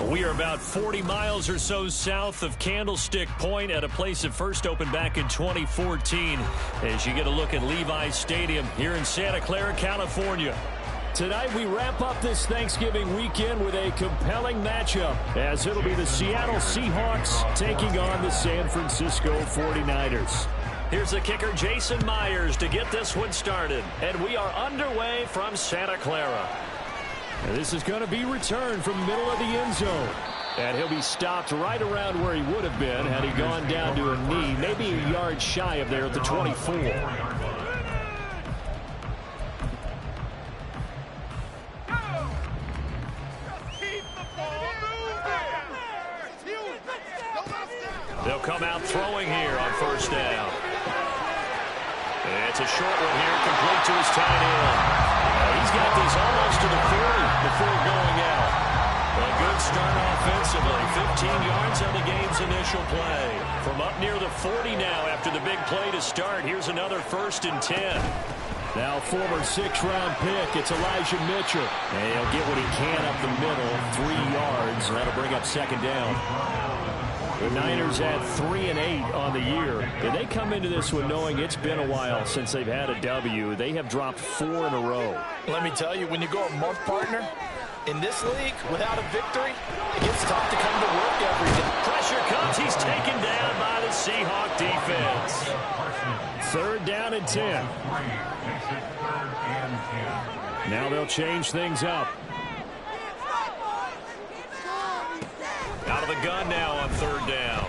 We are about 40 miles or so south of Candlestick Point at a place that first opened back in 2014 as you get a look at Levi's Stadium here in Santa Clara, California. Tonight we wrap up this Thanksgiving weekend with a compelling matchup as it'll be the Seattle Seahawks taking on the San Francisco 49ers. Here's the kicker, Jason Myers, to get this one started. And we are underway from Santa Clara. And this is going to be returned from the middle of the end zone. And he'll be stopped right around where he would have been had he gone down to a knee, maybe a yard shy of there at the 24. They'll come out throwing here on first down. It's a short one here, complete to his tight end. He's got this almost to the 40 before going out. A good start offensively. 15 yards on the game's initial play. From up near the 40 now after the big play to start. Here's another 1st and 10. Now former 6th-round pick, it's Elijah Mitchell. And he'll get what he can up the middle, 3 yards. That'll bring up 2nd down. The Niners at 3-8 on the year. And they come into this one knowing it's been a while since they've had a W. They have dropped 4 in a row. Let me tell you, when you go a month, partner, in this league, without a victory, it gets tough to come to work every day. Pressure comes. He's taken down by the Seahawk defense. 3rd down and 10. Now they'll change things up. Out of the gun now on 3rd down.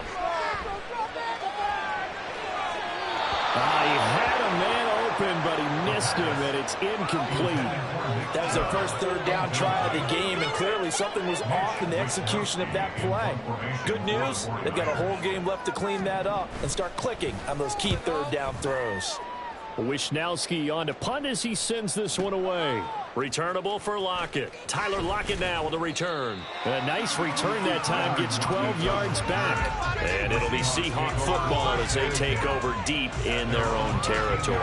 He had a man open, but he missed him, and it's incomplete. That was their first 3rd down try of the game, and clearly something was off in the execution of that play. Good news, they've got a whole game left to clean that up and start clicking on those key 3rd down throws. Wisnowski on to punt as he sends this one away. Returnable for Lockett. Tyler Lockett now with a return. A nice return that time, gets 12 yards back. And it'll be Seahawk football as they take over deep in their own territory.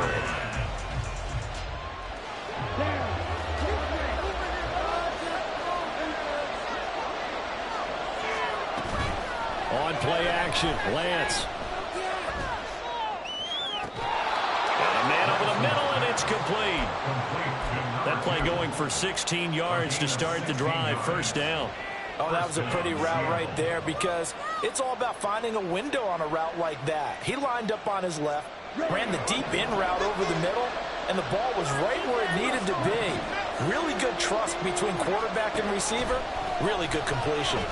On play action, Lance. And a man over the middle, and it's complete. That play going for 16 yards to start the drive. 1st down. Oh, that was a pretty route right there because it's all about finding a window on a route like that. He lined up on his left, ran the deep in route over the middle, and the ball was right where it needed to be. Really good trust between quarterback and receiver. Really good completion.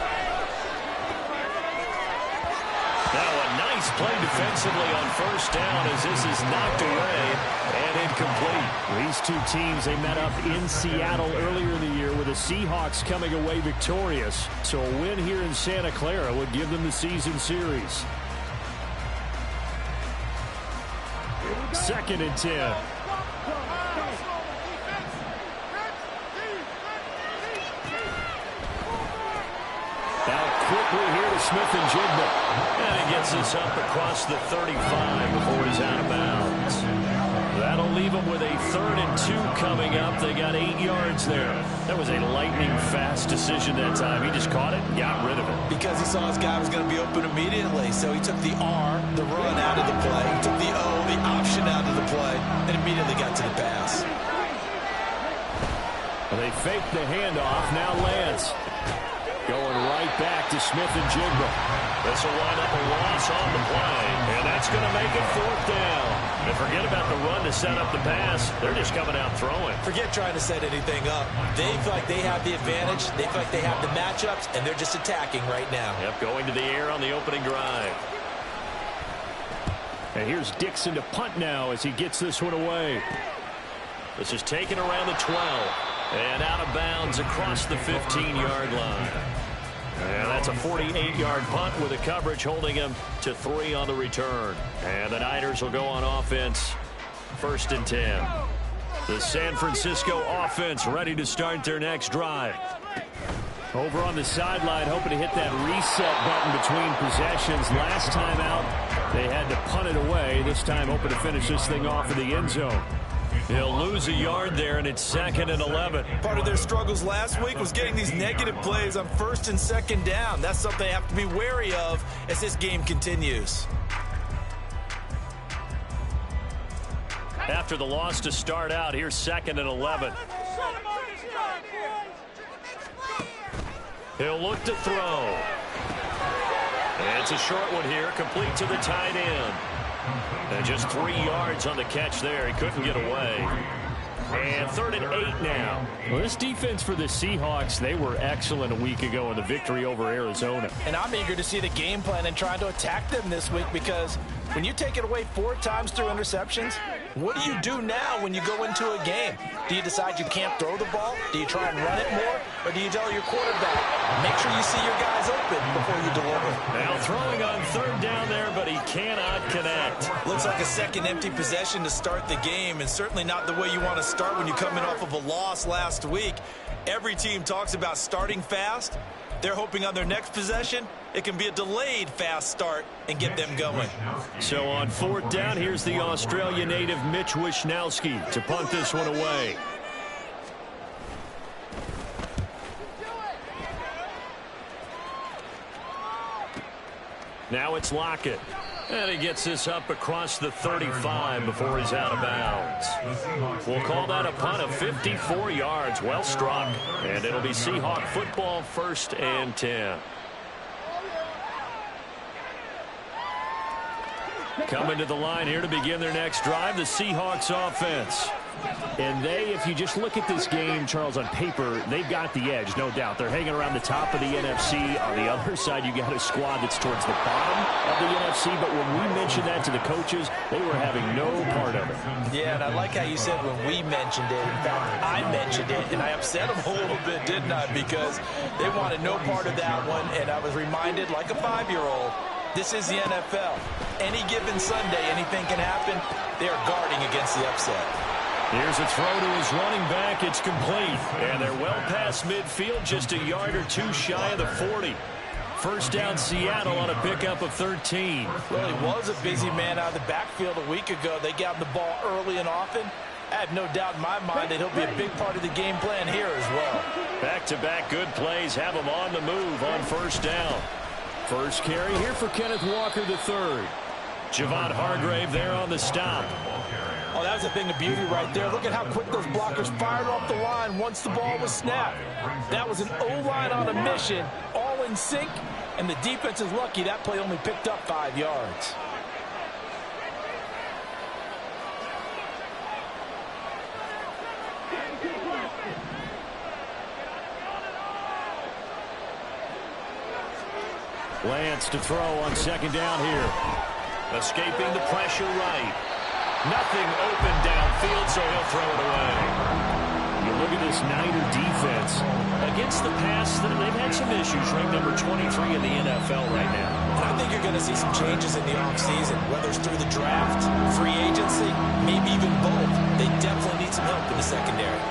Now a nice play defensively on 1st down as this is knocked away and incomplete. These two teams, they met up in Seattle earlier in the year with the Seahawks coming away victorious. So a win here in Santa Clara would give them the season series. 2nd and 10. Quickly here to Smith-Njigba. And he gets this up across the 35 before he's out of bounds. That'll leave him with a 3rd and 2 coming up. They got 8 yards there. That was a lightning-fast decision that time. He just caught it and got rid of it. Because he saw his guy was going to be open immediately. So he took the R, the run out of the play. He took the O, the option out of the play, and immediately got to the pass. They faked the handoff. Now Lance. Going right back to Smith-Njigba. This will wind up a loss on the play, and that's going to make it 4th down. And forget about the run to set up the pass. They're just coming out throwing. Forget trying to set anything up. They feel like they have the advantage. They feel like they have the matchups, and they're just attacking right now. Yep, going to the air on the opening drive. And here's Dixon to punt now as he gets this one away. This is taken around the 12. And out of bounds across the 15-yard line. And that's a 48-yard punt with the coverage holding him to 3 on the return. And the Niners will go on offense 1st and 10. The San Francisco offense ready to start their next drive. Over on the sideline, hoping to hit that reset button between possessions. Last time out, they had to punt it away. This time, hoping to finish this thing off in the end zone. He'll lose a yard there, and it's 2nd and 11. Part of their struggles last week was getting these negative plays on 1st and 2nd down. That's something they have to be wary of as this game continues. After the loss to start out, here's 2nd and 11. He'll look to throw. And it's a short one here, complete to the tight end. And just 3 yards on the catch there. He couldn't get away. And 3rd and 8 now. Well, this defense for the Seahawks, they were excellent a week ago in the victory over Arizona. And I'm eager to see the game plan and trying to attack them this week, because when you take it away 4 times through interceptions, what do you do now when you go into a game? Do you decide you can't throw the ball? Do you try and run it more? Or do you tell your quarterback, make sure you see your guys open before you deliver? Now throwing on 3rd down there, but he cannot connect. Looks like a second empty possession to start the game, and certainly not the way you want to start when you're coming off of a loss last week. Every team talks about starting fast. They're hoping on their next possession, it can be a delayed fast start and get them going. So on 4th down, here's the Australia native Mitch Wishnowski to punt this one away. Now it's Lockett. And he gets this up across the 35 before he's out of bounds. We'll call that a punt of 54 yards. Well struck. And it'll be Seahawk football, 1st and 10. Coming to the line here to begin their next drive, the Seahawks offense. And if you just look at this game, Charles, on paper, they've got the edge, no doubt. They're hanging around the top of the NFC. On the other side, you got a squad that's towards the bottom of the NFC. But when we mentioned that to the coaches, they were having no part of it. Yeah, and I like how you said when we mentioned it. In fact, I mentioned it, and I upset them a little bit, didn't I? Because they wanted no part of that one, and I was reminded, like a 5-year-old, this is the NFL. Any given Sunday, anything can happen. They are guarding against the upset. Here's a throw to his running back. It's complete. And they're well past midfield, just a yard or 2 shy of the 40. 1st down Seattle on a pickup of 13. Well, he was a busy man out of the backfield a week ago. They got him the ball early and often. I have no doubt in my mind that he'll be a big part of the game plan here as well. Back-to-back good plays have him on the move on 1st down. First carry here for Kenneth Walker III. Javon Hargrave there on the stop. Oh, that was a thing of beauty right there. Look at how quick those blockers fired off the line once the ball was snapped. That was an O-line on a mission, all in sync, and the defense is lucky that play only picked up 5 yards. Lance to throw on 2nd down here. Escaping the pressure right. Nothing open downfield, so he'll throw it away. You look at this Niner defense. Against the pass, they've had some issues. Ranked number 23 in the NFL right now. And I think you're going to see some changes in the offseason, whether it's through the draft, free agency, maybe even both. They definitely need some help in the secondary.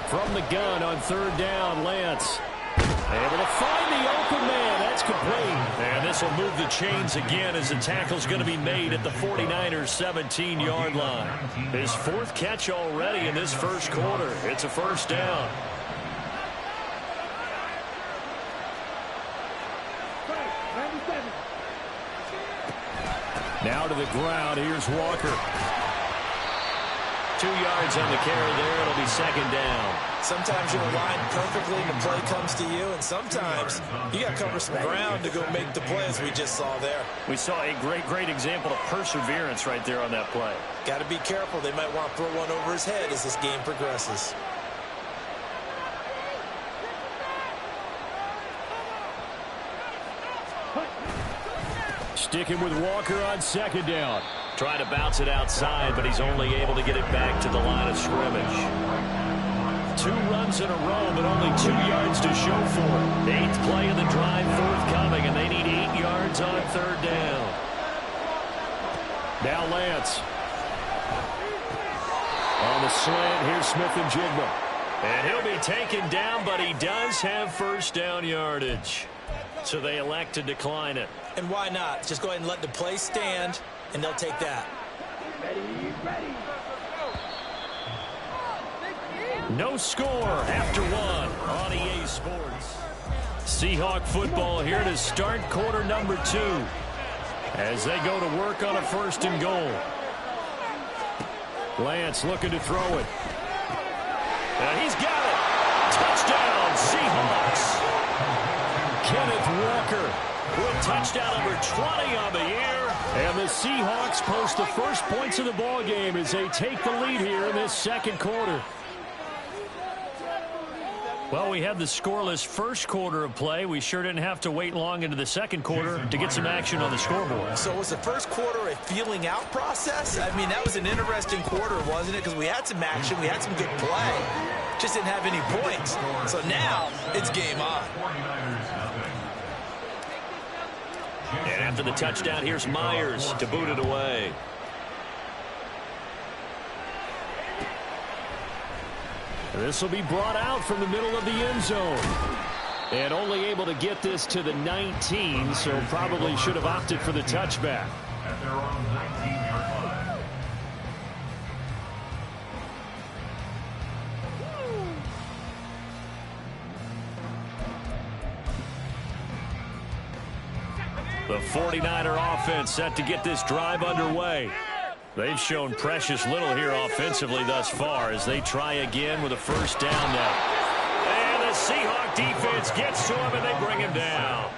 From the gun on 3rd down, Lance. Able to find the open man. That's complete. And this will move the chains again as the tackle's going to be made at the 49ers' 17-yard line. His 4th catch already in this 1st quarter. It's a 1st down. Now to the ground. Here's Walker. 2 yards on the carry there. It'll be 2nd down. Sometimes you're aligned perfectly and the play comes to you, and sometimes you got to cover some ground to go make the play, as we just saw there. We saw a great example of perseverance right there on that play. Got to be careful. They might want to throw one over his head as this game progresses. sticking with Walker on second down. Trying to bounce it outside, but he's only able to get it back to the line of scrimmage. 2 runs in a row, but only 2 yards to show for it. 8th play of the drive forthcoming, and they need 8 yards on third down. Now Lance. On the slant, here's Smith-Njigba. And he'll be taken down, but he does have first down yardage. So they elect to decline it. And why not? Just go ahead and let the play stand, and they'll take that. Ready. No score after 1 on EA Sports. Seahawk football here to start quarter number 2 as they go to work on a 1st and goal. Lance looking to throw it. And he's got it. Touchdown, Seahawks. Kenneth Walker with touchdown number 20 on the year. And the Seahawks post the first points of the ball game as they take the lead here in this second quarter. Well, we had the scoreless first quarter of play. We sure didn't have to wait long into the second quarter to get some action on the scoreboard. So was the first quarter a feeling out process? I mean, that was an interesting quarter, wasn't it? Because we had some action, we had some good play. Just didn't have any points. So now it's game on. And after the touchdown, here's Myers to boot it away. This will be brought out from the middle of the end zone. And only able to get this to the 19, so probably should have opted for the touchback. At their own 19-yard line. The 49er offense set to get this drive underway. They've shown precious little here offensively thus far as they try again with a first down now. And the Seahawk defense gets to him and they bring him down.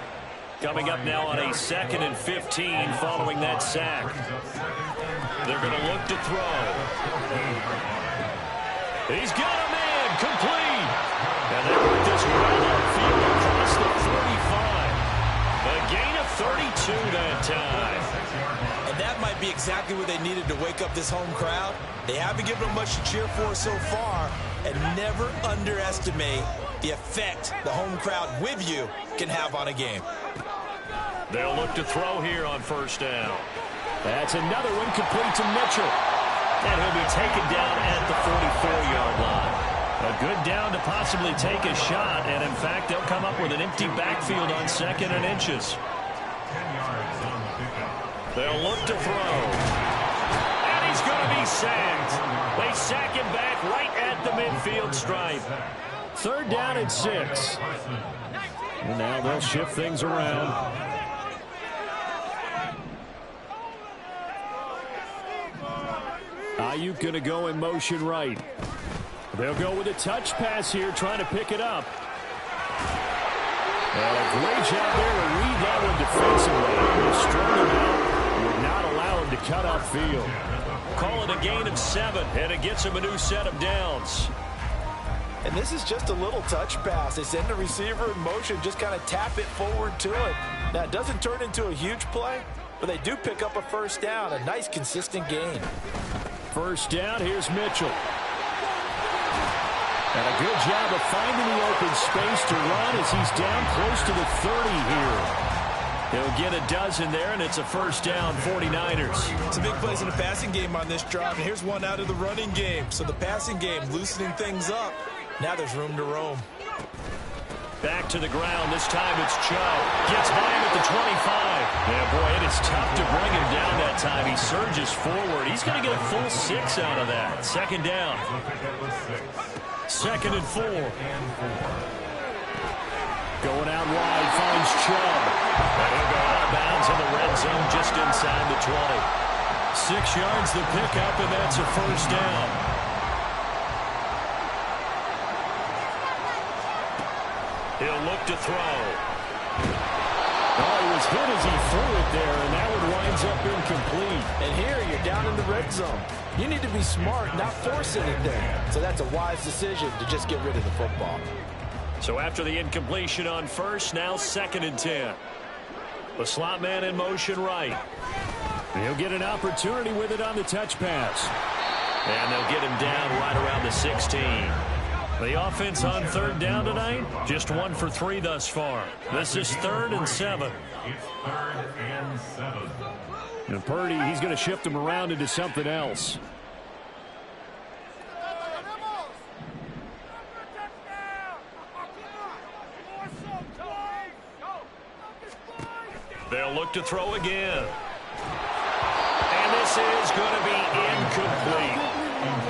Coming up now on a 2nd and 15 following that sack. They're going to look to throw. He's got a man complete. And they put this well upfield across the 45. A gain of 32 that time. And that might be exactly what they needed to wake up this home crowd. They haven't given them much to cheer for so far, and never underestimate the effect the home crowd with you can have on a game. They'll look to throw here on first down. That's another one complete to Mitchell. And he'll be taken down at the 44-yard line. A good down to possibly take a shot, and in fact, they'll come up with an empty backfield on 2nd and inches. 10 yards on the pickup. They'll look to throw. And he's going to be sacked. They sack him back right at the midfield stripe. 3rd down and 6. And now they'll shift things around. Ayuk going to go in motion right. They'll go with a touch pass here, trying to pick it up. And a great job there to read that one defensively. He'll strung him out, would not allow him to cut upfield. Call it a gain of 7, and it gets him a new set of downs. And this is just a little touch pass. They send the receiver in motion, just kind of tap it forward to him. Now, it doesn't turn into a huge play, but they do pick up a first down, a nice, consistent gain. First down, here's Mitchell. And a good job of finding the open space to run as he's down close to the 30 here. He'll get a dozen there, and it's a first down, 49ers. It's a big place in the passing game on this drive, and here's one out of the running game. So the passing game loosening things up. Now there's room to roam. Back to the ground. This time it's Chubb. Gets by him at the 25. Yeah, boy, it is tough to bring him down that time. He surges forward. He's going to get a full 6 out of that. 2nd down. 2nd and 4. Going out wide, finds Chubb. And he'll go out of bounds in the red zone just inside the 20. 6 yards the pickup, and that's a first down. He'll look to throw. Oh, he was hit as he threw it there, and that one winds up incomplete. And here you're down in the red zone. You need to be smart, not force anything. So that's a wise decision to just get rid of the football. So after the incompletion on first, now 2nd and 10. The slot man in motion right. He'll get an opportunity with it on the touch pass. And they'll get him down right around the 16. The offense on third down tonight, just 1 for 3 thus far. This is 3rd and 7. It's 3rd and 7. And Purdy, he's going to shift him around into something else. They'll look to throw again. And this is going to be incomplete.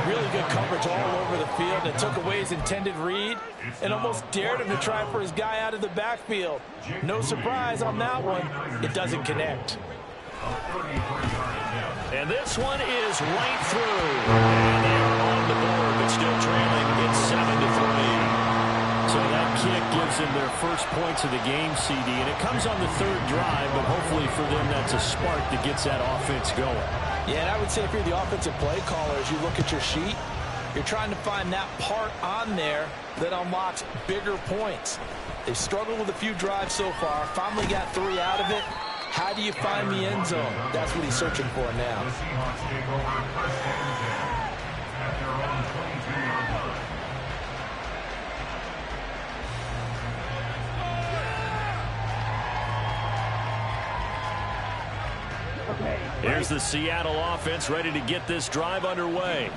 Really good coverage all over the field. It took away his intended read and almost dared him to try for his guy out of the backfield. No surprise on that one. It doesn't connect. And this one is right through. And they're on the board, but still trailing. It's 7-3. So that kick gives them their first points of the game, CD, and it comes on the 3rd drive, but hopefully for them that's a spark that gets that offense going. Yeah, and I would say if you're the offensive play caller, as you look at your sheet, you're trying to find that part on there that unlocks bigger points. They've struggled with a few drives so far, finally got 3 out of it. How do you find the end zone? That's what he's searching for now. The Seahawks take over 1st and 10 at their own 22-yard line. Here's the Seattle offense ready to get this drive underway.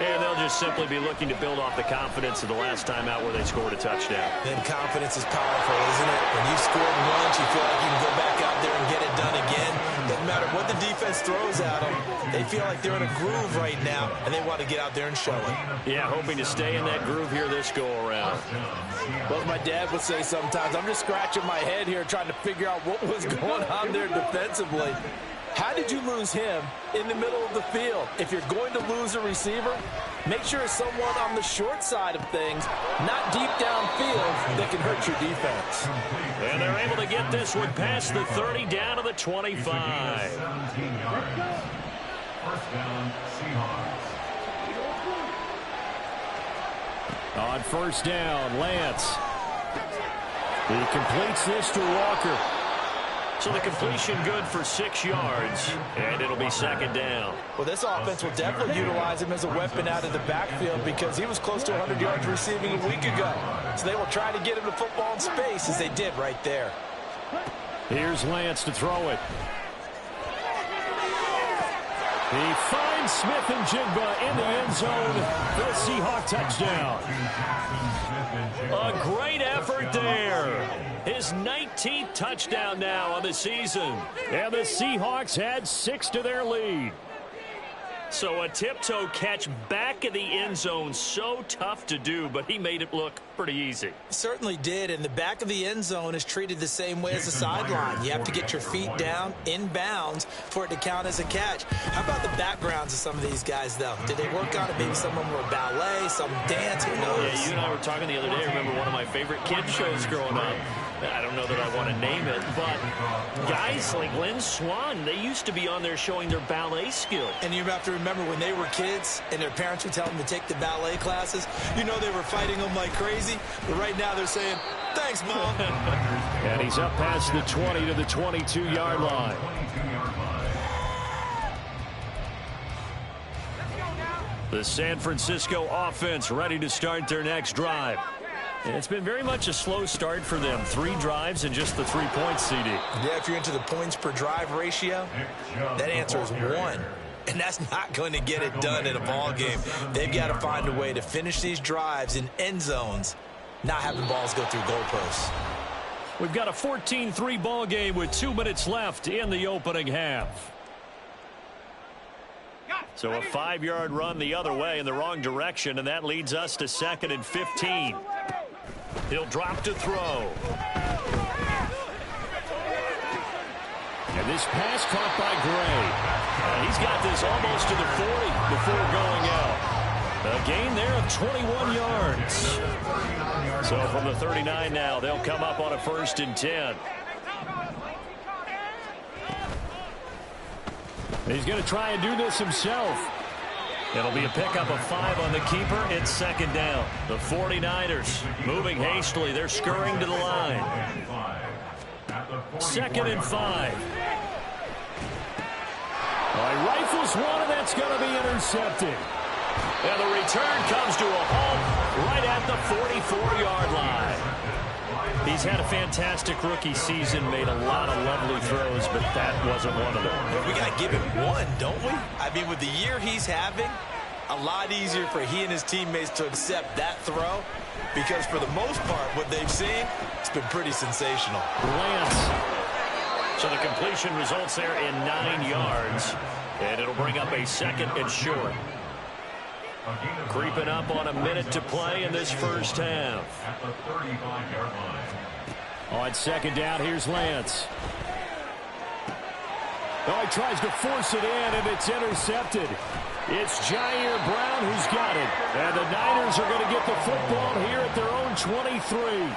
And they'll just simply be looking to build off the confidence of the last time out where they scored a touchdown. Then confidence is powerful, isn't it? When you've scored once, you feel like you can go back out there and get it done again. Doesn't matter what the defense throws at them. They feel like they're in a groove right now, and they want to get out there and show it. Yeah, hoping to stay in that groove here this go-around. Well, as my dad would say sometimes, I'm just scratching my head here trying to figure out what was going on there defensively. How did you lose him in the middle of the field? If you're going to lose a receiver, make sure it's someone on the short side of things, not deep downfield, that can hurt your defense. And they're able to get this one past the 30 down to the 25. 17 yards. 1st down, Seahawks. On 1st down, Lance. He completes this to Walker. So the completion good for 6 yards, and it'll be 2nd down. Well, this offense will definitely utilize him as a weapon out of the backfield because he was close to 100 yards receiving a week ago. So they will try to get him the football in space as they did right there. Here's Lance to throw it. He finds Smith and Jigba in the end zone for a Seahawk touchdown. A great effort there. His 19th touchdown now on the season. And the Seahawks add 6 to their lead. So a tiptoe catch back in the end zone, so tough to do, but he made it look pretty easy. Certainly did, and the back of the end zone is treated the same way as the sideline. You have to get your feet down in bounds for it to count as a catch. How about the backgrounds of some of these guys, though? Did they work on it? Maybe some of them were ballet, some dance, who knows? Yeah, you and I were talking the other day. I remember one of my favorite kid shows growing up. I don't know that I want to name it, but guys like Lynn Swan, they used to be on there showing their ballet skills. And you have to remember when they were kids and their parents would tell them to take the ballet classes, you know they were fighting them like crazy, but right now they're saying, thanks, Mom. And he's up past the 20 to the 22-yard line. The San Francisco offense ready to start their next drive. And it's been very much a slow start for them. 3 drives and just the 3 points, CD. Yeah, if you're into the points per drive ratio, that answer is 1. And that's not going to get it done in a ball game. They've got to find a way to finish these drives in end zones, not having balls go through goalposts. We've got a 14-3 ball game with 2 minutes left in the opening half. So a 5-yard run the other way in the wrong direction, and that leads us to 2nd and 15. He'll drop to throw. And this pass caught by Gray. He's got this almost to the 40 before going out. A gain there of 21 yards. So from the 39 now, they'll come up on a 1st and 10. He's going to try and do this himself. It'll be a pickup of 5 on the keeper. It's 2nd down. The 49ers moving hastily. They're scurrying to the line. 2nd and 5. He rifles one, and that's going to be intercepted. And the return comes to a halt right at the 44-yard line. He's had a fantastic rookie season, made a lot of lovely throws, but that wasn't one of them. We got to give him one, don't we? I mean, with the year he's having, a lot easier for he and his teammates to accept that throw, because for the most part, what they've seen, it's been pretty sensational. Lance. So the completion results there in 9 yards, and it'll bring up a 2nd and short. Creeping up on a minute to play in this first half. At the 35-yard line. On 2nd down, here's Lance. He tries to force it in, and it's intercepted. It's Jair Brown who's got it. And the Niners are going to get the football here at their own 23.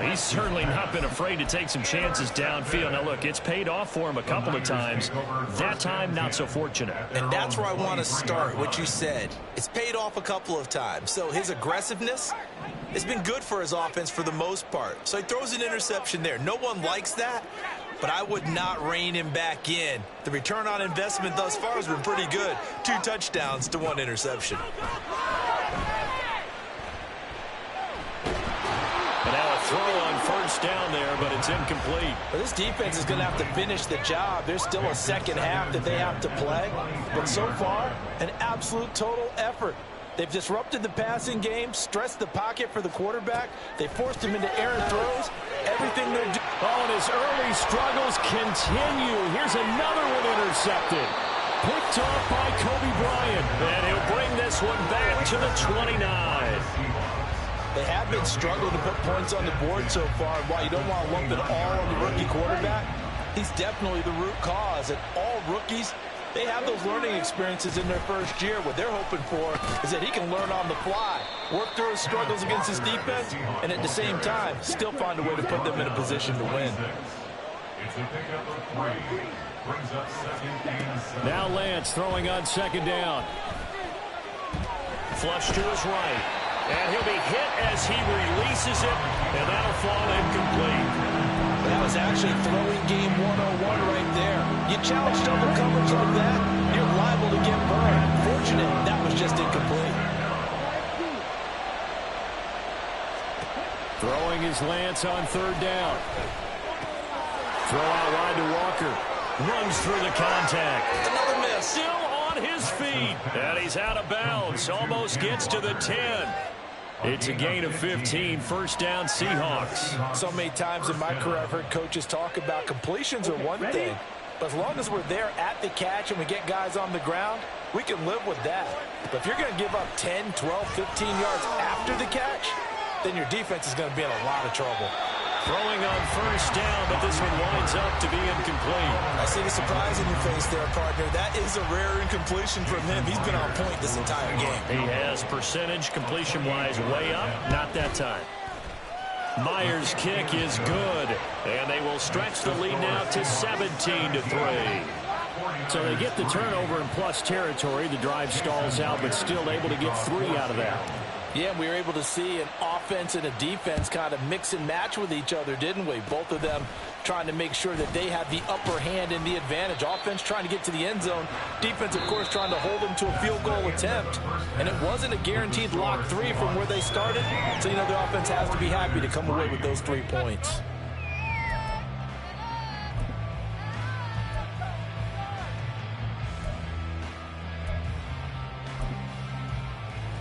He's certainly not been afraid to take some chances downfield. Now, look, it's paid off for him a couple of times. That time, not so fortunate. And that's where I want to start, what you said. It's paid off a couple of times. So his aggressiveness has been good for his offense for the most part. So he throws an interception there. No one likes that, but I would not rein him back in. The return on investment thus far has been pretty good. 2 touchdowns to 1 interception. Throw on 1st down there, but it's incomplete. But this defense is going to have to finish the job. There's still a second half that they have to play. But so far, an absolute total effort. They've disrupted the passing game, stressed the pocket for the quarterback. They forced him into errant throws. Everything they're doing. And his early struggles continue. Here's another one intercepted. Picked off by Kobe Bryant. And he'll bring this one back to the 29. They have been struggling to put points on the board so far. While you don't want to lump it all on the rookie quarterback, he's definitely the root cause. And all rookies, they have those learning experiences in their first year. What they're hoping for is that he can learn on the fly, work through his struggles against his defense, and at the same time, still find a way to put them in a position to win. Now Lance throwing on 2nd down. Flush to his right. And he'll be hit as he releases it, and that'll fall incomplete. That was actually throwing game 101 right there. You challenge double coverage like that, you're liable to get burned. Fortunate that was just incomplete. Throwing his Lance on 3rd down. Throw out wide to Walker. Runs through the contact. Another miss. Still on his feet. And he's out of bounds. Almost gets to the 10. It's a gain of 15, 1st down Seahawks. So many times in my career I've heard coaches talk about completions are one thing, but as long as we're there at the catch and we get guys on the ground, we can live with that. But if you're going to give up 10, 12, 15 yards after the catch, then your defense is going to be in a lot of trouble. Throwing on 1st down, but this one winds up to be incomplete. I see the surprise in your face there, partner. That is a rare incompletion from him. He's been on point this entire game. He has percentage completion-wise way up. Not that time. Myers' kick is good, and they will stretch the lead now to 17-3. So they get the turnover in plus territory. The drive stalls out, but still able to get 3 out of that. Yeah, we were able to see an offense and a defense kind of mix and match with each other, didn't we? Both of them trying to make sure that they had the upper hand and the advantage. Offense trying to get to the end zone. Defense, of course, trying to hold them to a field goal attempt. And it wasn't a guaranteed lock 3 from where they started. So, you know, the offense has to be happy to come away with those 3 points.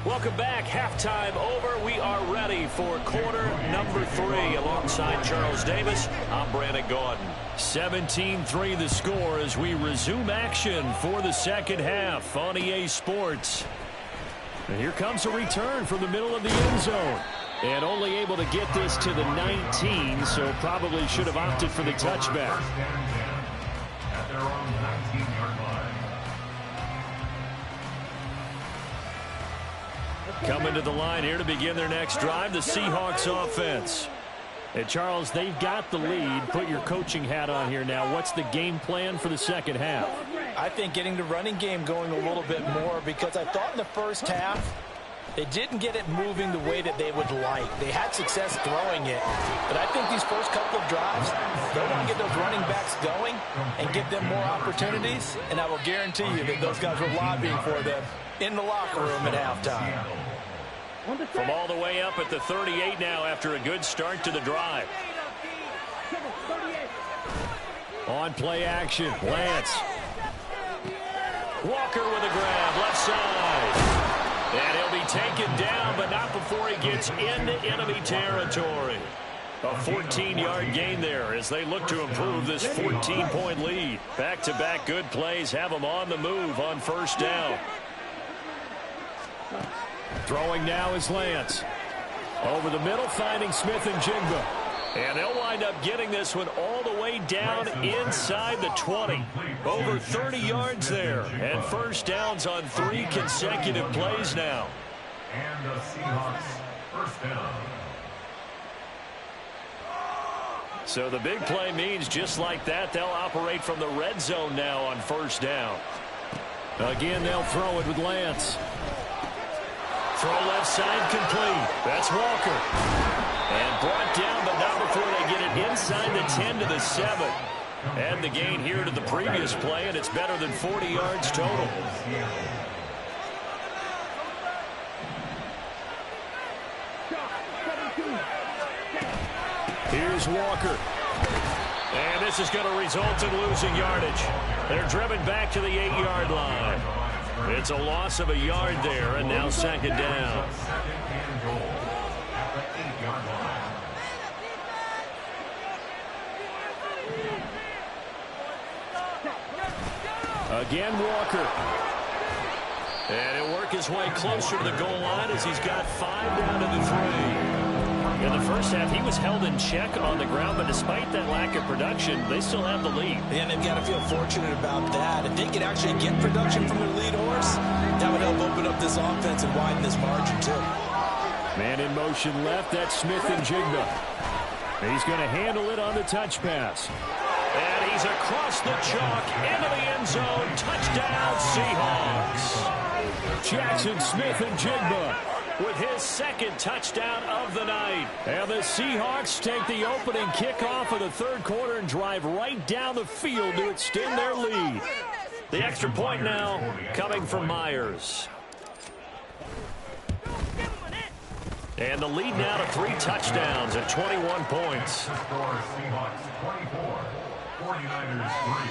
Welcome back. Halftime over. We are ready for quarter number 3. Alongside Charles Davis, I'm Brandon Gaudin. 17-3 the score as we resume action for the second half on EA Sports. And here comes a return from the middle of the end zone. And only able to get this to the 19, so probably should have opted for the touchback. At their own 19-yard line. Coming to the line here to begin their next drive, the Seahawks offense. And Charles, they've got the lead. Put your coaching hat on here now. What's the game plan for the second half? I think getting the running game going a little bit more, because I thought in the first half They didn't get it moving the way that they would like. They had success throwing it. But I think these first couple of drives, they'll want to get those running backs going and give them more opportunities. And I will guarantee you that those guys were lobbying for them in the locker room at halftime. From all the way up at the 38 now after a good start to the drive. On play action, Lance. Walker with a grab, left side. And he'll be taken down, but not before he gets into enemy territory. A 14-yard gain there as they look to improve this 14-point lead. Back-to-back good plays have them on the move on first down. Throwing now is Lance. Over the middle, finding Smith and Jigba. And they'll wind up getting this one all the way down inside the 20. Over 30 yards there. And first downs on 3 consecutive plays now. And the Seahawks first down. So the big play means just like that, they'll operate from the red zone now on first down. Again, they'll throw it with Lance. Throw left side complete. That's Walker. And brought down, but not before they get it inside the 10 to the 7. And the gain here to the previous play, and it's better than 40 yards total. Here's Walker. And this is going to result in losing yardage. They're driven back to the 8-yard line. It's a loss of a yard there, and now second down. Again, Walker. And he'll work his way closer to the goal line as he's got 5 down to the 3. In the first half, he was held in check on the ground, but despite that lack of production, they still have the lead. And they've got to feel fortunate about that. If they could actually get production from their lead horse, that would help open up this offense and widen this margin, too. Man in motion left, that's Smith and Jigba. He's going to handle it on the touch pass. And he's across the chalk, into the end zone. Touchdown, Seahawks. Jackson Smith and Jigba with his second touchdown of the night. And the Seahawks take the opening kickoff of the third quarter and drive right down the field to extend their lead. The extra point now coming from Myers. And the lead now to 3 touchdowns at 21 points. The score, Seahawks 24, 49ers 3.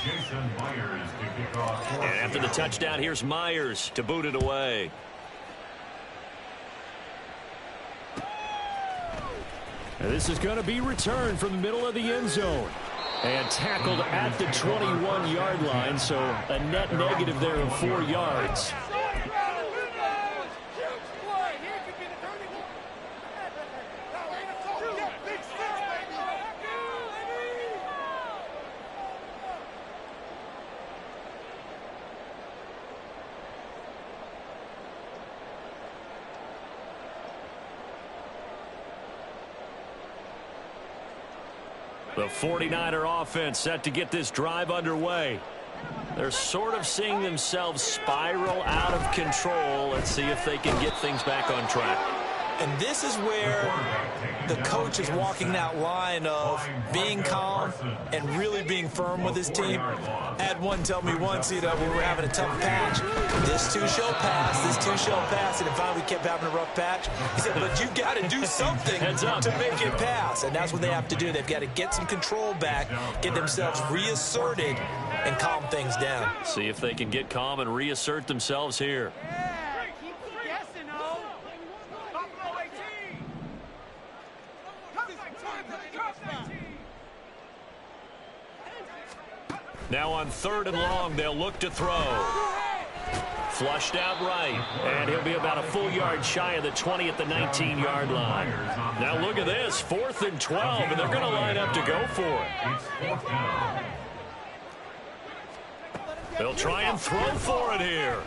Jason Myers to kick off. And after the touchdown, here's Myers to boot it away. And this is going to be returned from the middle of the end zone. And tackled at the 21-yard line, so a net negative there of 4 yards. The 49er offense set to get this drive underway. They're sort of seeing themselves spiral out of control. Let's see if they can get things back on track. And this is where the coach is walking that line of being calm and really being firm with his team. I had one tell me once, when we were having a tough patch, this too shall pass, this too shall pass, and finally we kept having a rough patch. He said, but you've got to do something to make it pass, and that's what they have to do. They've got to get some control back, get themselves reasserted, and calm things down. See if they can get calm and reassert themselves here. Now on 3rd and long, they'll look to throw. Flushed out right, and he'll be about a full yard shy of the 20 at the 19-yard line. Now look at this, 4th and 12, and they're going to line up to go for it. They'll try and throw for it here.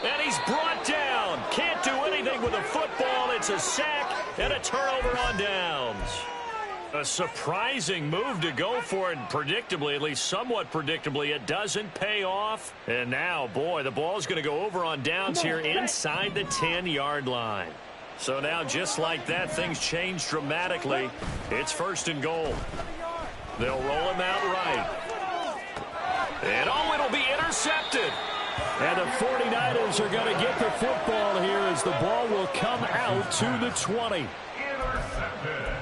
And he's brought down. Can't do anything with the football. It's a sack and a turnover on downs. A surprising move to go for it, predictably, at least somewhat predictably. It doesn't pay off. And now, boy, the ball's going to go over on downs here inside the 10-yard line. So now, just like that, things change dramatically. It's 1st and goal. They'll roll him out right. And, oh, it'll be intercepted. And the 49ers are going to get the football here as the ball will come out to the 20. Intercepted.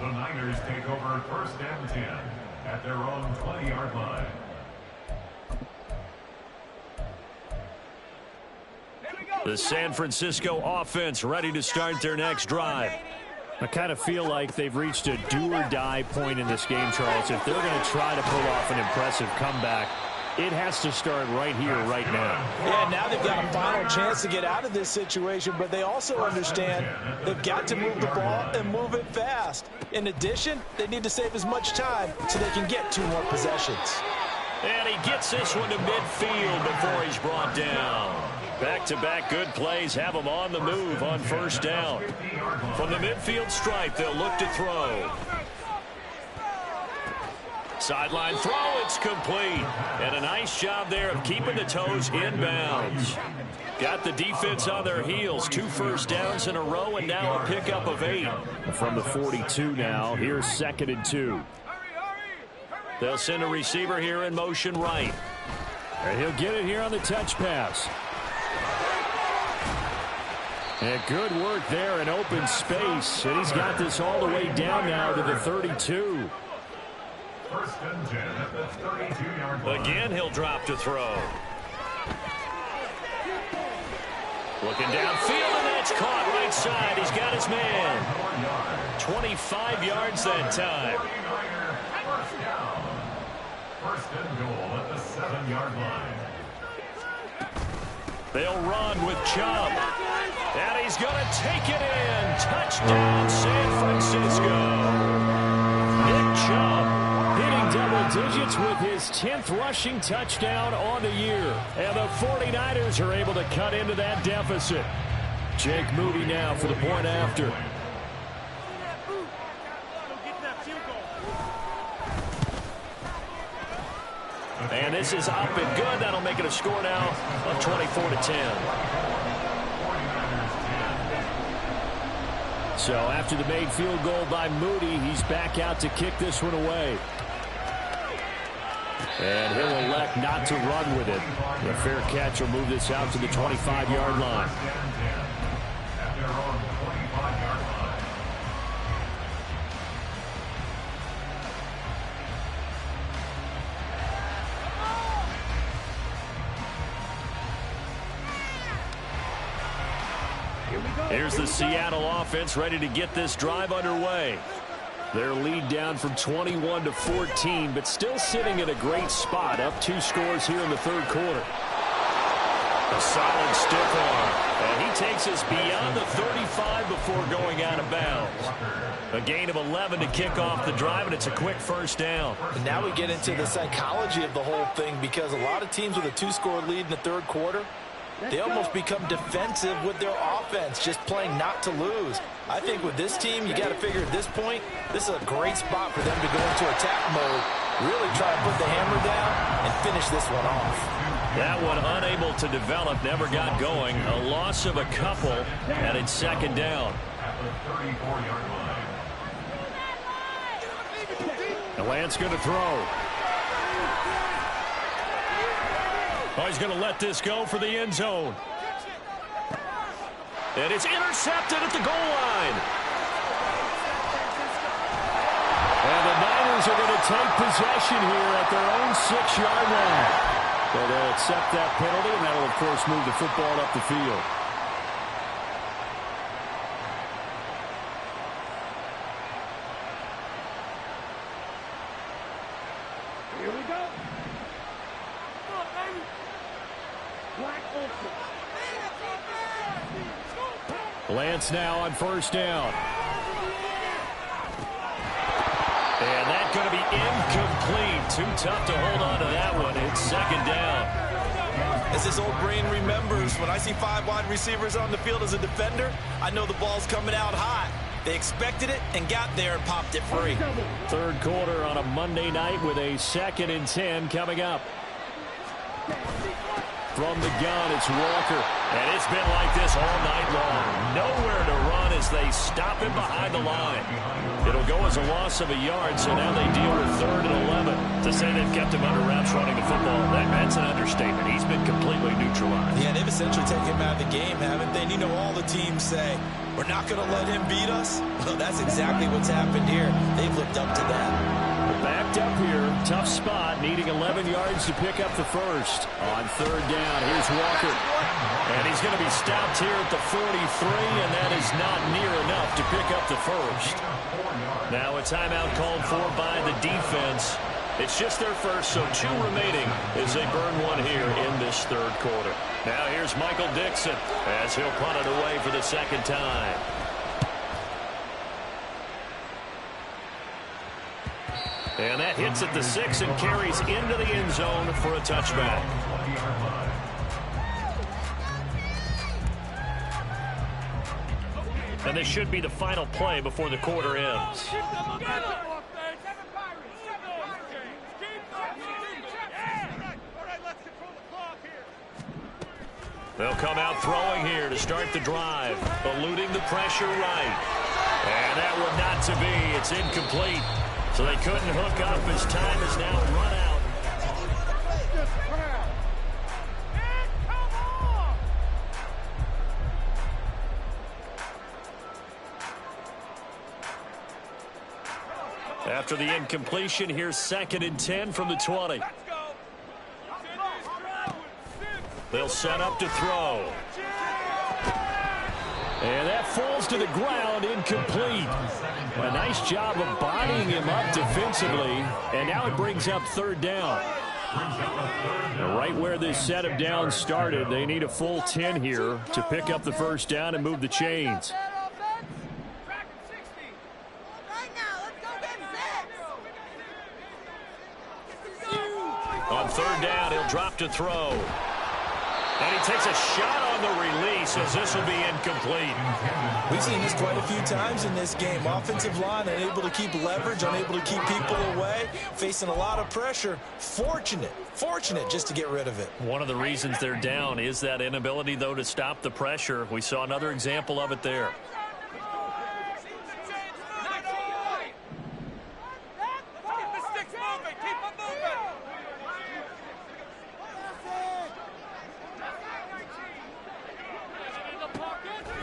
The Niners take over 1st and 10 at their own 20-yard line. The San Francisco offense ready to start their next drive. I kind of feel like they've reached a do-or-die point in this game, Charles. If they're going to try to pull off an impressive comeback, it has to start right here, right now. Yeah, now they've got a final chance to get out of this situation, but they also understand they've got to move the ball and move it fast. In addition, they need to save as much time so they can get 2 more possessions. And he gets this one to midfield before he's brought down. Back-to-back good plays have him on the move on 1st down. From the midfield stripe, they'll look to throw. Sideline throw, it's complete. And a nice job there of keeping the toes inbounds. Got the defense on their heels. 2 first downs in a row, and now a pickup of 8. From the 42 now, here's 2nd and 2. They'll send a receiver here in motion right. And he'll get it here on the touch pass. And good work there in open space. And he's got this all the way down now to the 32. 1st and 10 at the 32-yard line. Again, he'll drop to throw. Looking downfield, and that's caught right side. He's got his man. 25 yards that time. 1st down. 1st and goal at the 7-yard line. They'll run with Chubb. And he's going to take it in. Touchdown, San Francisco. Nick Chubb hitting double digits with his 10th rushing touchdown on the year. And the 49ers are able to cut into that deficit. Jake Moody now for the point after. And this is up and good. That'll make it a score now of 24-10. So after the made field goal by Moody, he's back out to kick this one away. And he'll elect not to run with it. The fair catch will move this out to the 25-yard line. At their own 25-yard line. Here's the Seattle offense ready to get this drive underway. Their lead down from 21 to 14, but still sitting in a great spot, up 2 scores here in the 3rd quarter. A solid stiff arm, and he takes us beyond the 35 before going out of bounds. A gain of 11 to kick off the drive, and it's a quick 1st down. And now we get into the psychology of the whole thing, because a lot of teams with a 2-score lead in the 3rd quarter, they almost become defensive with their offense, just playing not to lose. I think with this team, you got to figure at this point, this is a great spot for them to go into attack mode, really try to put the hammer down and finish this one off. That one unable to develop, never got going. A loss of a couple, and it's 2nd down. At the 34-yard line. And Lance going to throw. Oh, he's going to let this go for the end zone. And it's intercepted at the goal line. And the Niners are going to take possession here at their own 6-yard line. So they'll accept that penalty, and that will, of course, move the football up the field. Lance now on first down. And that's going to be incomplete. Too tough to hold on to that one. It's second down. As his old brain remembers, when I see 5 wide receivers on the field as a defender, I know the ball's coming out hot. They expected it and got there and popped it free. Third quarter on a Monday night with a 2nd and 10 coming up. From the gun, it's Walker. And it's been like this all night long. Nowhere to run as they stop him behind the line. It'll go as a loss of a yard, so now they deal with 3rd and 11. To say they've kept him under wraps running the football, that's an understatement. He's been completely neutralized. Yeah, they've essentially taken him out of the game, haven't they? And you know all the teams say, we're not going to let him beat us. Well, that's exactly what's happened here. They've lived up to that. Backed up here, tough spot, needing 11 yards to pick up the first. On 3rd down, here's Walker. And he's going to be stopped here at the 43, and that is not near enough to pick up the first. Now a timeout called for by the defense. It's just their first, so 2 remaining as they burn one here in this 3rd quarter. Now here's Michael Dixon as he'll punt it away for the 2nd time. And that hits at the 6 and carries into the end zone for a touchback. And this should be the final play before the quarter ends. They'll come out throwing here to start the drive, eluding the pressure right. And that one not to be. It's incomplete. So they couldn't hook up as time is now run out. After the incompletion, here's 2nd and 10 from the 20. They'll set up to throw. And that falls to the ground, incomplete. A nice job of bodying him up defensively. And now it brings up 3rd down. Right where this set of downs started, they need a full 10 here to pick up the first down and move the chains. On 3rd down, he'll drop to throw. And he takes a shot on the release as this will be incomplete. We've seen this quite a few times in this game. Offensive line unable to keep leverage, unable to keep people away, facing a lot of pressure. Fortunate just to get rid of it. One of the reasons they're down is that inability, though, to stop the pressure. We saw another example of it there.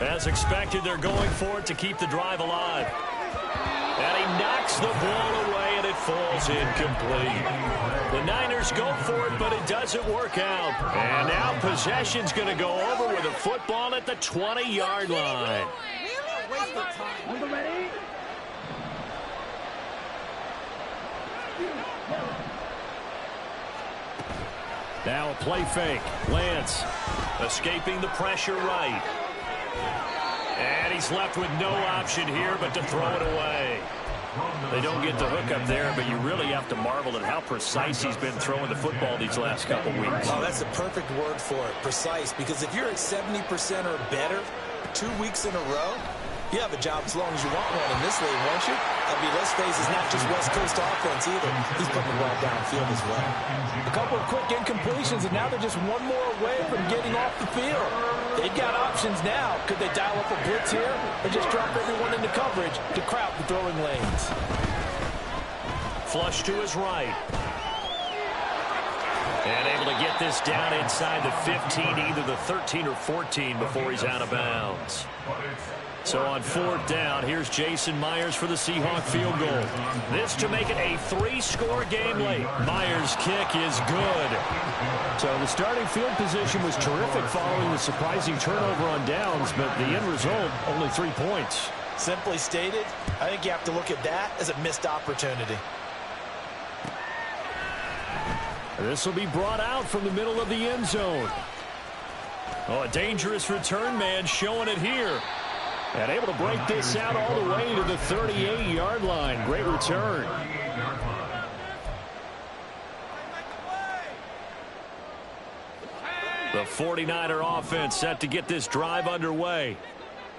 As expected, they're going for it to keep the drive alive. And he knocks the ball away, and it falls incomplete. The Niners go for it, but it doesn't work out. And now possession's going to go over with a football at the 20-yard line. Now a play fake. Lance escaping the pressure right. And he's left with no option here but to throw it away. They don't get the hook up there, but you really have to marvel at how precise he's been throwing the football these last couple weeks. Oh, that's a perfect word for it, precise, because if you're at 70% or better 2 weeks in a row, you have a job as long as you want one in this league, won't you? I mean, let's face it, it's not just West Coast offense either. He's putting the ball downfield as well. A couple of quick incompletions, and now they're just one more away from getting off the field. They've got options now. Could they dial up a blitz here or just drop everyone into coverage to crowd the throwing lanes? Flush to his right. And able to get this down inside the 15, either the 13 or 14 before he's out of bounds. So on 4th down, here's Jason Myers for the Seahawk field goal. This to make it a 3-score game late. Myers' kick is good. So the starting field position was terrific following the surprising turnover on downs, but the end result, only 3 points. Simply stated, I think you have to look at that as a missed opportunity. This will be brought out from the middle of the end zone. Oh, a dangerous return man showing it here. And able to break this out all the way to the 38-yard line. Great return. The 49er offense set to get this drive underway.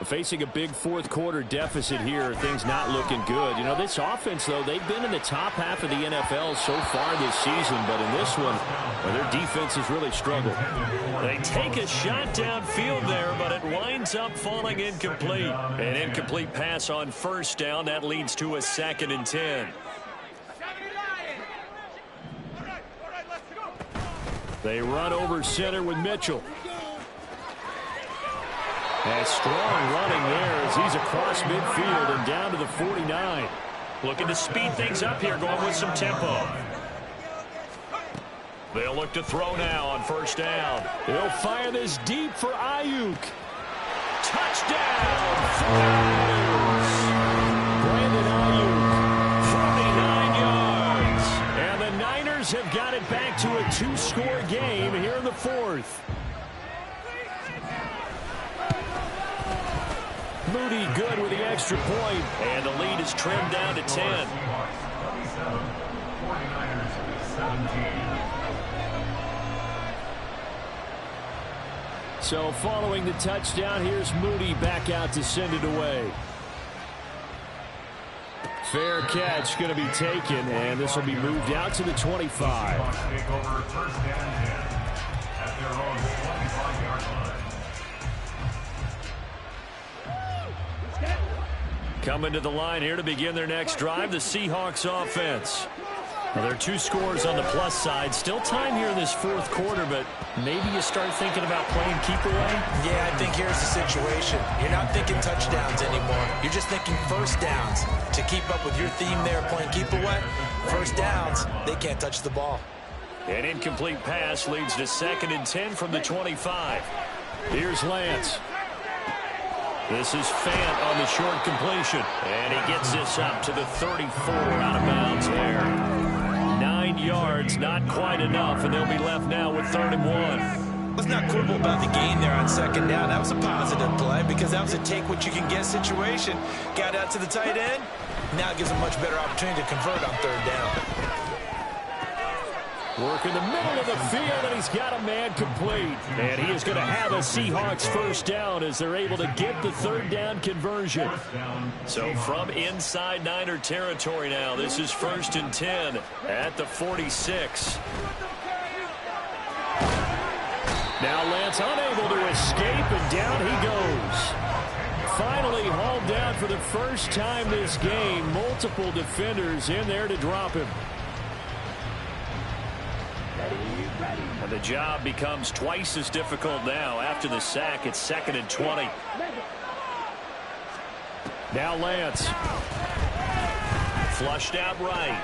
Facing a big fourth-quarter deficit here, things not looking good. You know, this offense, though, they've been in the top half of the NFL so far this season, but in this one, well, their defense has really struggled. They take a shot downfield there, but it winds up falling incomplete. An incomplete pass on first down. That leads to a 2nd and 10. They run over center with Mitchell. A strong running there as he's across midfield and down to the 49. Looking to speed things up here, going with some tempo. They'll look to throw now on first down. They'll fire this deep for Ayuk. Touchdown! Brandon Ayuk, 49 yards. And the Niners have got it back to a 2-score game here in the 4th. Moody good with the extra point. And the lead is trimmed down to 10. So following the touchdown, here's Moody back out to send it away. Fair catch going to be taken, and this will be moved out to the 25. Coming to the line here to begin their next drive, the Seahawks offense. Now, there are 2 scores on the plus side. Still time here in this 4th quarter, but maybe you start thinking about playing keep away? Yeah, I think here's the situation. You're not thinking touchdowns anymore. You're just thinking first downs. To keep up with your theme there, playing keep away, first downs, they can't touch the ball. An incomplete pass leads to 2nd and 10 from the 25. Here's Lance. This is Fant on the short completion. And he gets this up to the 34 out of bounds there. 9 yards, not quite enough, and they'll be left now with 3rd and 1. Let's not quibble about the gain there on 2nd down. That was a positive play because that was a take-what-you-can-get situation. Got out to the tight end. Now it gives a much better opportunity to convert on 3rd down. Work in the middle of the field, and he's got a man complete. And he is going to have a Seahawks first down as they're able to get the 3rd down conversion. So from inside Niner territory now, this is 1st and 10 at the 46. Now Lance unable to escape, and down he goes. Finally hauled down for the first time this game. Multiple defenders in there to drop him. And the job becomes twice as difficult now. After the sack, it's 2nd and 20. Now Lance. Flushed out right.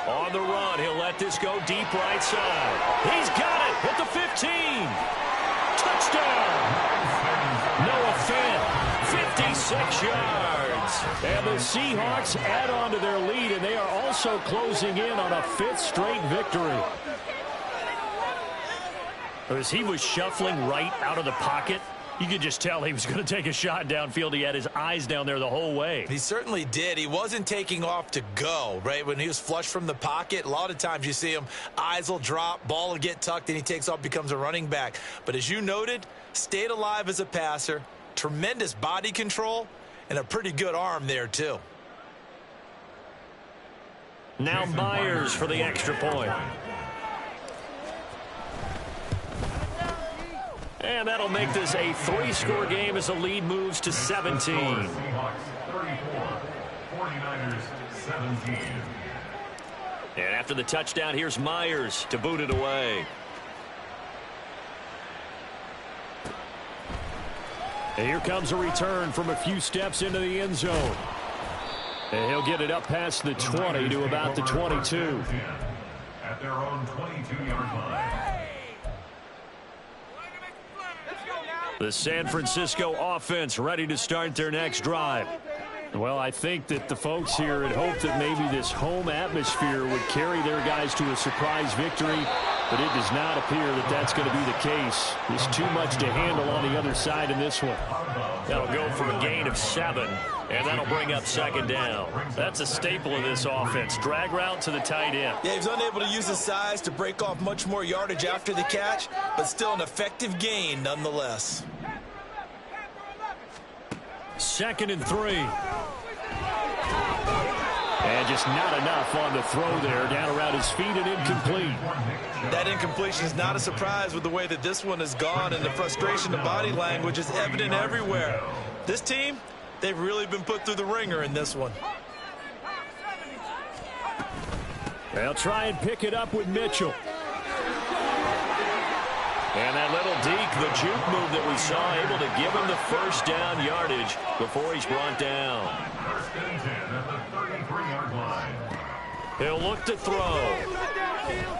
On the run, he'll let this go deep right side. He's got it at the 15. Touchdown. Noah Fant, 56 yards. And the Seahawks add on to their lead, and they are also closing in on a 5th straight victory. As he was shuffling right out of the pocket, you could just tell he was going to take a shot downfield. He had his eyes down there the whole way. He certainly did. He wasn't taking off to go, right? When he was flushed from the pocket, a lot of times you see him, eyes will drop, ball will get tucked, and he takes off, becomes a running back. But as you noted, stayed alive as a passer, tremendous body control, and a pretty good arm there, too. Now Myers for the extra point. And that'll make this a 3-score game as the lead moves to 17. And after the touchdown, here's Myers to boot it away. And here comes a return from a few steps into the end zone. And he'll get it up past the 20 to about the 22. At their own 22-yard line. The San Francisco offense ready to start their next drive. Well, I think that the folks here had hoped that maybe this home atmosphere would carry their guys to a surprise victory. But it does not appear that that's going to be the case. There's too much to handle on the other side in this one. That'll go for a gain of 7, and that'll bring up second down. That's a staple of this offense. Drag route to the tight end. Yeah, he's unable to use his size to break off much more yardage after the catch, but still an effective gain nonetheless. 2nd and 3. And just not enough on the throw there. Down around his feet and incomplete. That incompletion is not a surprise with the way that this one has gone, and the frustration, the body language is evident everywhere. This team, they've really been put through the ringer in this one. They'll try and pick it up with Mitchell. And that little deke, the juke move that we saw, able to give him the first down yardage before he's brought down. 1st and 10 at the 33-yard line. He'll look to throw.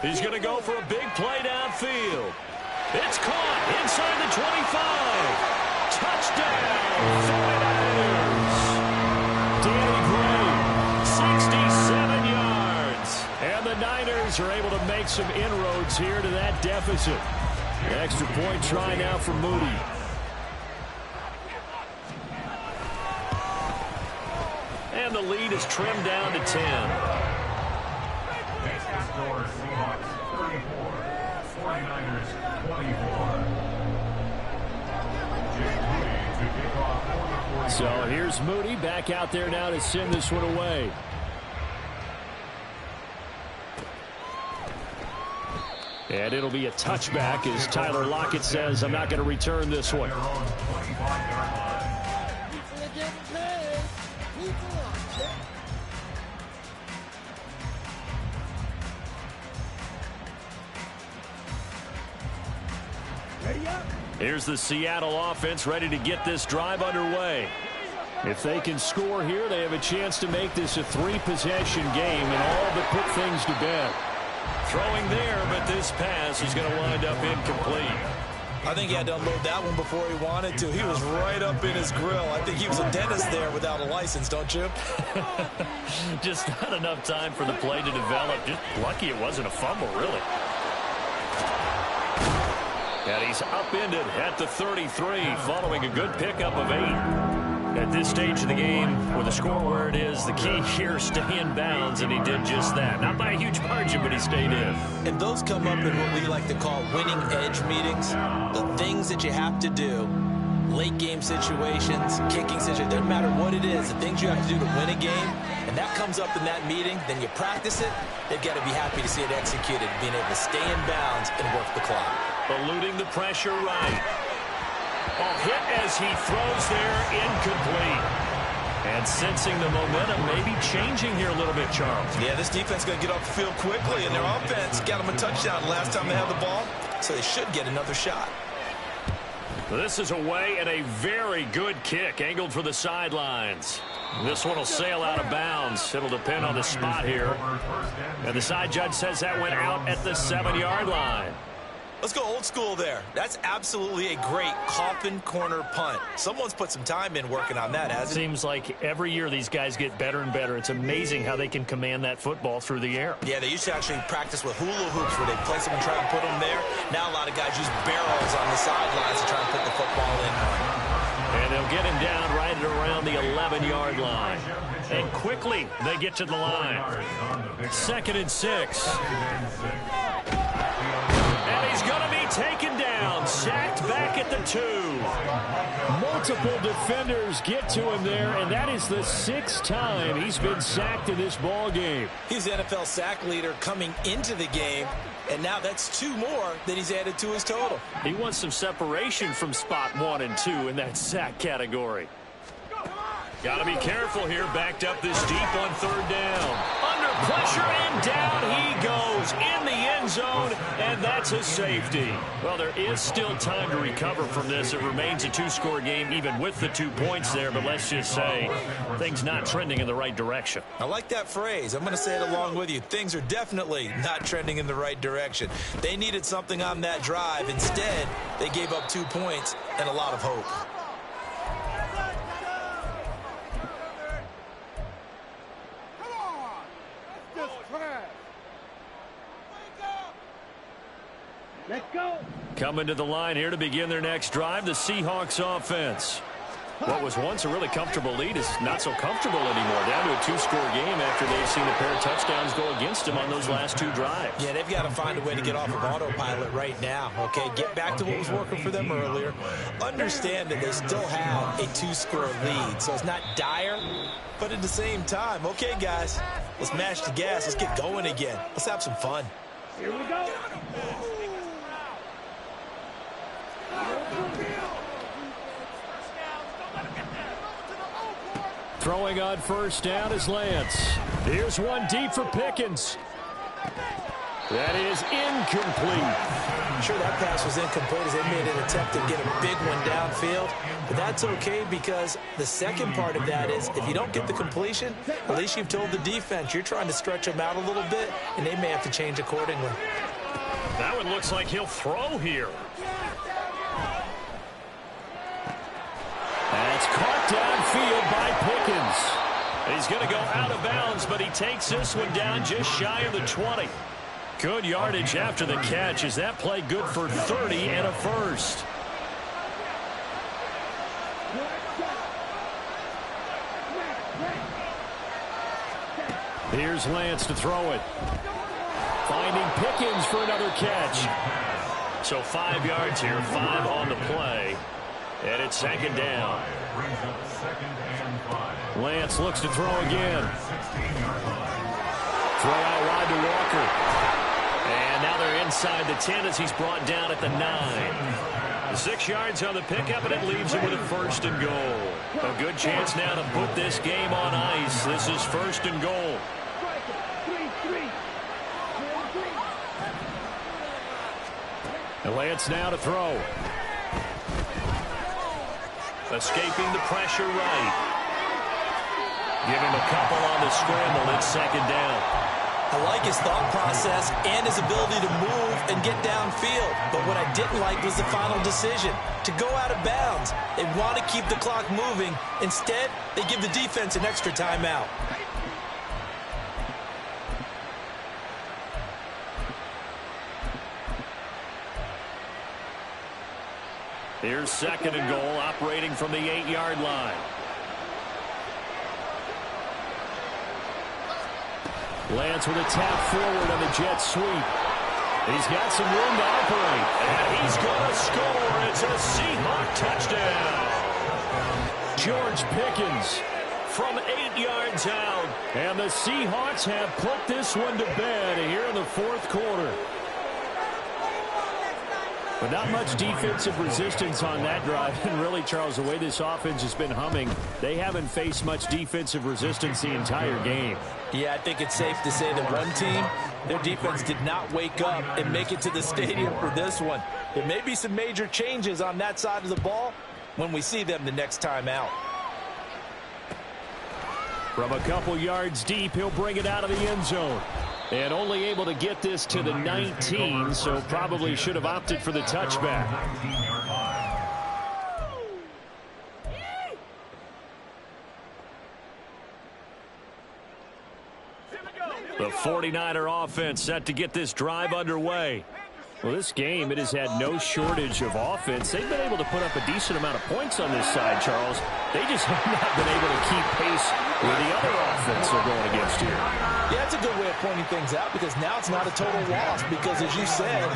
He's going to go for a big play downfield. It's caught inside the 25. Touchdown, 49ers. Danny Gray, 67 yards. And the Niners are able to make some inroads here to that deficit. The extra point try now for Moody. And the lead is trimmed down to 10. Score Seahawks 34, 49ers 24. Jake Moody to kick off for the 49ers. So here's Moody back out there now to send this one away. And it'll be a touchback as Tyler Lockett says, I'm not going to return this one. Here's the Seattle offense ready to get this drive underway. If they can score here, they have a chance to make this a 3-possession game and all but put things to bed. Throwing there, but this pass is going to wind up incomplete. I think he had to unload that one before he wanted to. He was right up in his grill. I think he was a dentist there without a license, don't you? Just not enough time for the play to develop. Just lucky it wasn't a fumble, really. And he's upended at the 33 following a good pickup of 8. At this stage of the game, with the score where it is, the key here, stay in bounds, and he did just that. Not by a huge margin, but he stayed in. And those come up in what we like to call winning edge meetings. The things that you have to do, late game situations, kicking situations, doesn't matter what it is, the things you have to do to win a game, and that comes up in that meeting, then you practice it, they've got to be happy to see it executed, being able to stay in bounds and work the clock. Eluding the pressure right. Oh, hit as he throws there, incomplete. And sensing the momentum maybe changing here a little bit, Charles. Yeah, this defense is going to get off the field quickly, and their offense got them a touchdown last time they had the ball, so they should get another shot. This is away and a very good kick, angled for the sidelines. This one will sail out of bounds. It'll depend on the spot here. And the side judge says that went out at the 7-yard line. Let's go old school there. That's absolutely a great coffin corner punt. Someone's put some time in working on that, hasn't it? Seems like every year these guys get better and better. It's amazing how they can command that football through the air. Yeah, they used to actually practice with hula hoops where they place them and try and put them there. Now a lot of guys use barrels on the sidelines to try and put the football in. And they'll get him down right at around the 11-yard line. And quickly they get to the line. 2nd and 6. And he's going to be taken down, sacked back at the 2. Multiple defenders get to him there, and that is the 6th time he's been sacked in this ball game. He's the NFL sack leader coming into the game, and now that's 2 more that he's added to his total. He wants some separation from spot 1 and 2 in that sack category. Got to be careful here, backed up this deep on 3rd down. Under pressure, and down he goes in the end zone, and that's a safety. Well, there is still time to recover from this. It remains a 2-score game, even with the 2 points there, but let's just say things not trending in the right direction. I like that phrase. I'm going to say it along with you. Things are definitely not trending in the right direction. They needed something on that drive. Instead, they gave up 2 points and a lot of hope. Coming to the line here to begin their next drive, the Seahawks offense. What was once a really comfortable lead is not so comfortable anymore. Down to a 2-score game after they've seen a pair of touchdowns go against them on those last 2 drives. Yeah, they've got to find a way to get off of autopilot right now, okay? Get back to what was working for them earlier. Understand that they still have a 2-score lead, so it's not dire, but at the same time, okay, guys, let's mash the gas. Let's get going again. Let's have some fun. Here we go. Throwing on first down is Lance. Here's one deep for Pickens. That is incomplete. I'm sure that pass was incomplete as they made an attempt to get a big one downfield. But that's okay because the second part of that is if you don't get the completion, at least you've told the defense you're trying to stretch them out a little bit, and they may have to change accordingly. That one looks like he'll throw here. That's caught downfield by Pickens. He's going to go out of bounds, but he takes this one down just shy of the 20. Good yardage after the catch. Is that play good for 30 and a first? Here's Lance to throw it. Finding Pickens for another catch. So 5 yards here, 5 on the play. And it's second down. Lance looks to throw again. Throw out wide to Walker. And now they're inside the 10 as he's brought down at the 9. 6 yards on the pickup, and it leaves him with a first and goal. A good chance now to put this game on ice. This is first and goal. And Lance now to throw. Escaping the pressure right. Give him a couple on the scramble. It's second down. I like his thought process and his ability to move and get downfield. But what I didn't like was the final decision to go out of bounds. They want to keep the clock moving. Instead, they give the defense an extra timeout. Here's second and goal, operating from the 8-yard line. Lance with a tap forward on the jet sweep. He's got some room to operate. And he's going to score. It's a Seahawk touchdown. George Pickens from 8 yards out. And the Seahawks have put this one to bed here in the fourth quarter. But not much defensive resistance on that drive. And really, Charles, the way this offense has been humming, they haven't faced much defensive resistance the entire game. Yeah, I think it's safe to say that one team, their defense did not wake up and make it to the stadium for this one. There may be some major changes on that side of the ball when we see them the next time out. From a couple yards deep, he'll bring it out of the end zone. And only able to get this to the 19, so probably should have opted for the touchback. The 49er offense set to get this drive underway. Well, this game, it has had no shortage of offense. They've been able to put up a decent amount of points on this side, Charles. They just have not been able to keep pace with the other offense they're going against here. Yeah, that's a good way of pointing things out because now it's not a total loss because, as you said,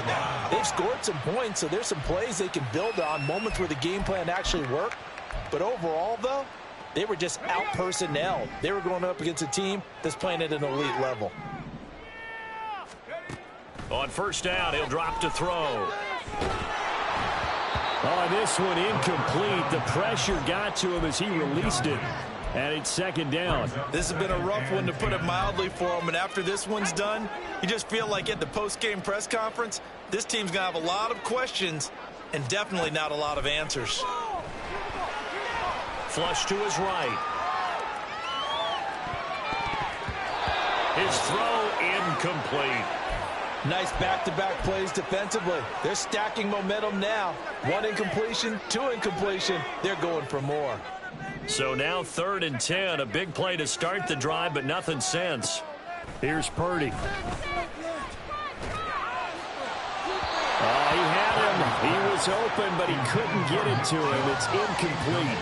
they've scored some points, so there's some plays they can build on, moments where the game plan actually worked. But overall, though, they were just out-personnel. They were going up against a team that's playing at an elite level. On first down, he'll drop to throw. Oh, this one incomplete. The pressure got to him as he released it. And it's second down. This has been a rough one, to put it mildly, for him. And after this one's done, you just feel like at the post-game press conference, this team's going to have a lot of questions and definitely not a lot of answers. Flush to his right. His throw incomplete. Nice back-to-back plays defensively. They're stacking momentum now. One incompletion, two incompletion. They're going for more. So now 3rd and 10. A big play to start the drive, but nothing since. Here's Purdy. He had him He was open, but he couldn't get it to him. It's incomplete.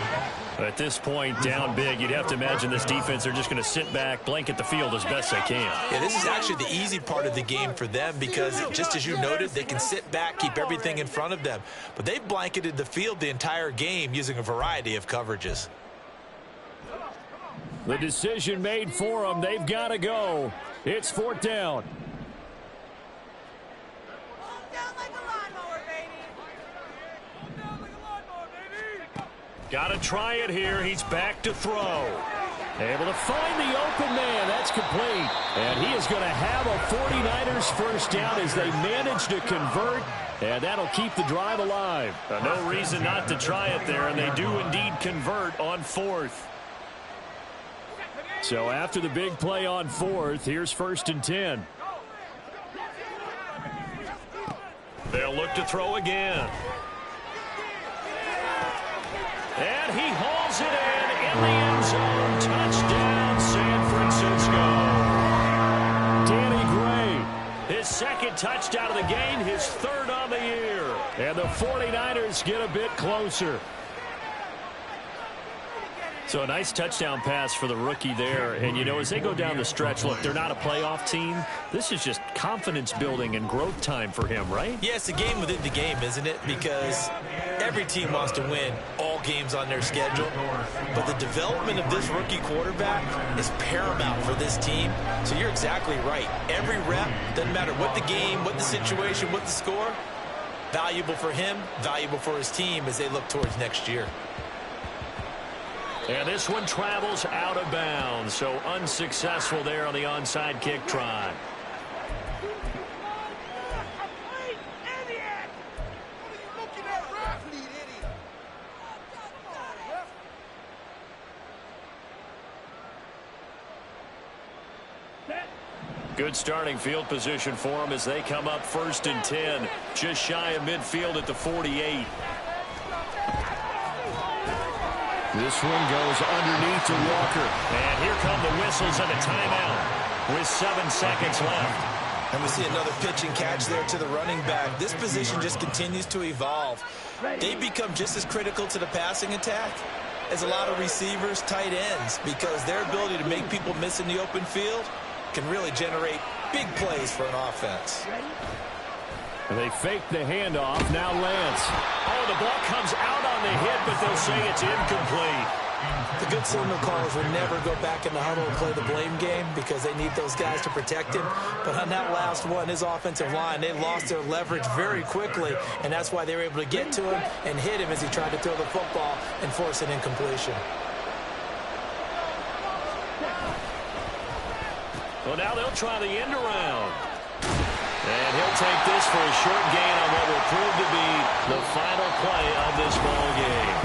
At this point, down big, you'd have to imagine this defense are just going to sit back, blanket the field as best they can. Yeah, this is actually the easy part of the game for them because, just as you noted, they can sit back, keep everything in front of them. But they've blanketed the field the entire game using a variety of coverages. The decision made for them. They've got to go. It's 4th down. Got to try it here. He's back to throw. Able to find the open man. That's complete. And he is going to have a 49ers first down as they manage to convert. And that'll keep the drive alive. No reason not to try it there. And they do indeed convert on 4th. So after the big play on 4th, here's 1st and 10. They'll look to throw again. And he hauls it in the end zone. Touchdown, San Francisco. Danny Gray. His 2nd touchdown of the game, his 3rd on the year. And the 49ers get a bit closer. So a nice touchdown pass for the rookie there. And, you know, as they go down the stretch, look, they're not a playoff team. This is just confidence building and growth time for him, right? Yeah, it's a game within the game, isn't it? Because every team wants to win all games on their schedule. But the development of this rookie quarterback is paramount for this team. So you're exactly right. Every rep, doesn't matter what the game, what the situation, what the score, valuable for him, valuable for his team as they look towards next year. And this one travels out of bounds, so unsuccessful there on the onside kick try. Good starting field position for them as they come up 1st and 10, just shy of midfield at the 48. This one goes underneath to Walker. And here come the whistles and a timeout with 7 seconds left. And we see another pitch and catch there to the running back. This position just continues to evolve. They become just as critical to the passing attack as a lot of receivers, tight ends, because their ability to make people miss in the open field can really generate big plays for an offense. They fake the handoff. Now Lance. Oh, the ball comes out on the hit, but they'll say it's incomplete. The good signal callers will never go back in the huddle and play the blame game because they need those guys to protect him. But on that last one, his offensive line, they lost their leverage very quickly, and that's why they were able to get to him and hit him as he tried to throw the football and force an incompletion. Well, now they'll try the end around. And he'll take this for a short gain on what will prove to be the final play of this ball game.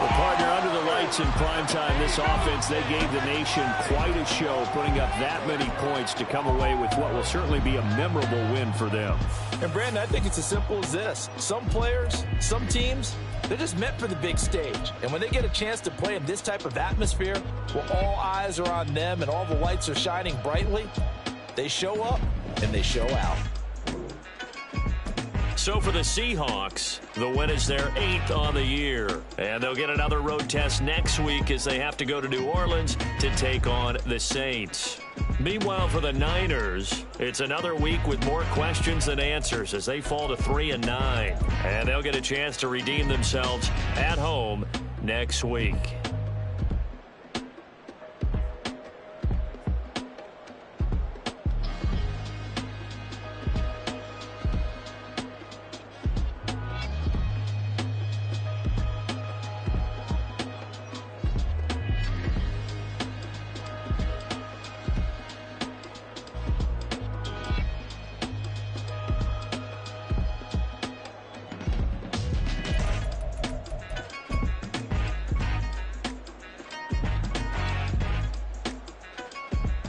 Well, partner, under the lights in primetime, this offense, they gave the nation quite a show, putting up that many points to come away with what will certainly be a memorable win for them. And, Brandon, I think it's as simple as this. Some players, some teams, they're just meant for the big stage. And when they get a chance to play in this type of atmosphere, where all eyes are on them and all the lights are shining brightly, they show up and they show out. So for the Seahawks, the win is their 8th on the year. And they'll get another road test next week as they have to go to New Orleans to take on the Saints. Meanwhile, for the Niners, it's another week with more questions than answers as they fall to 3-9. And they'll get a chance to redeem themselves at home next week.